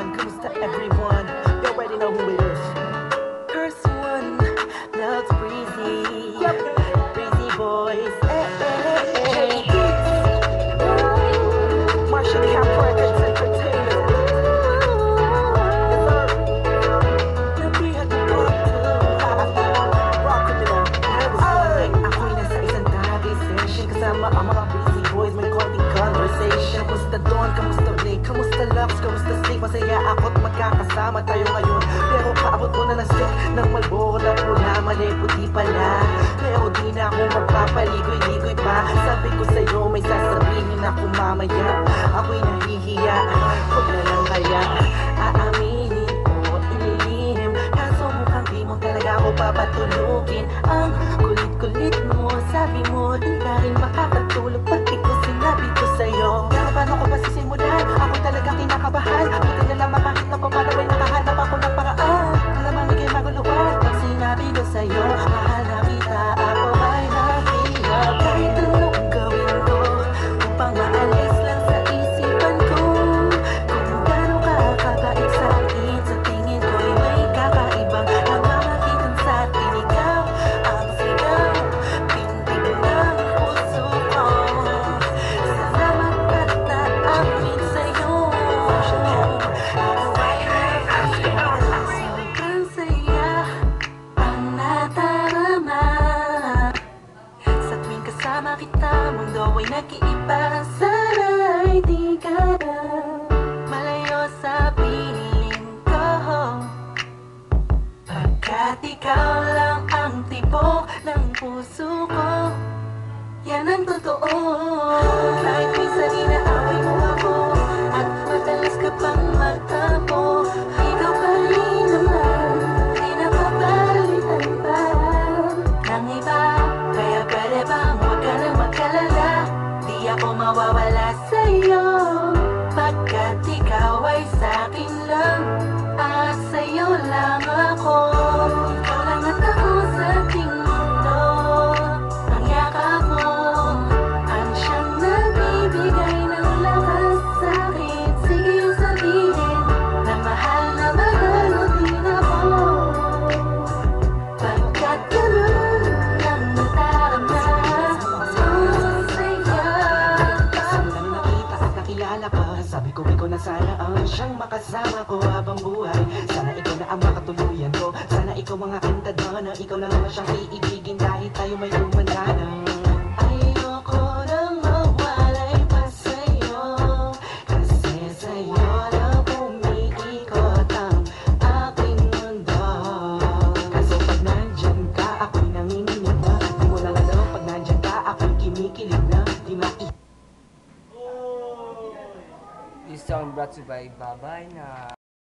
one? Kamusta everyone? You already know who it is. First one, loves Breezy. Breezy boys. Marshall Camp Records Entertainment. Kasama ang mga Breezy boys, may konting conversation. Kamusta Don? Kamusta Blake? Kamusta Lux? Kamusta Snake? Masaya ako't magkakasama tayo ngayon. Pero paabot mo na ng stick ng Malboro na pula, mali puti pala. Pero di na ako magpapaligoy-ligoy pa. Sabi ko sa'yo may sasabihin ako mamaya. Ako'y nahihiya, huwag na lang kaya aaminin o ililihim. Kaso mukhang di mo talaga ako papatulugin. Ang kulit-kulit mo, sabi mo di ka rin makakatulog pag di ko sinabi ko sa'yo. Pero paano ko ba sisimulan? Ako talaga kinakabahan. Buti na lang makahit na paano ay nakahanap ako ng paraan. Alamang ikay maguluhan. Pag sinabi ko sa'yo, mahal na kita, ako ay nahihirap. Kahit anong gawin ko upang maalis lang sa isipan ko. Kung gano'n ka kabait sa akin, sa tingin ko'y may kakaibang namamagitan sa atin. Ikaw ang sigaw, tindig ng puso ko. Salamat at naamin sa'yo. Sobrang saya ang nadarama. Sa tuwing kasama kita, mundo ay nag-iiba. Sana'y di ka na malayo sa piling ko. Pagkat ikaw lang ang tibok ng puso ko, yan ang totoo. Kahit minsan inaaway mo ako at madalas ka pang magtampo, ikaw pa rin naman, di napapalitan pa ng iba. Kaya pwede bang huwag ka nang mag-alala, di ako mawawala sa'yo. Pagkat ikaw ay sa'kin lang, sa'yo lang ako. Ikaw lang at ako sa ating mundo. Ang yakap mo ang siyang nagbibigay ng lakas sa'kin. Sige sabihin na mahal mo din ako. Pagkat ganun lang nadarama ko sa'yo. Nang nakita at nakilala ka, sabi ko ikaw na sana ang siyang makasama ko habang buhay. Sana ikaw na ang makatuluyan ko. Sana ikaw mga kantadona, ikaw na naman siyang iibigin kahit tayo may umandana. Ayoko nang mawalay pa sa'yo, kasi sa'yo lang umiikot ang aking mundo. Kaso pag nandyan ka, ako'y nanginginig na. Di mo lang alam, pag nandyan ka, ako'y kinikilig na. Di This song brought to you by Babay na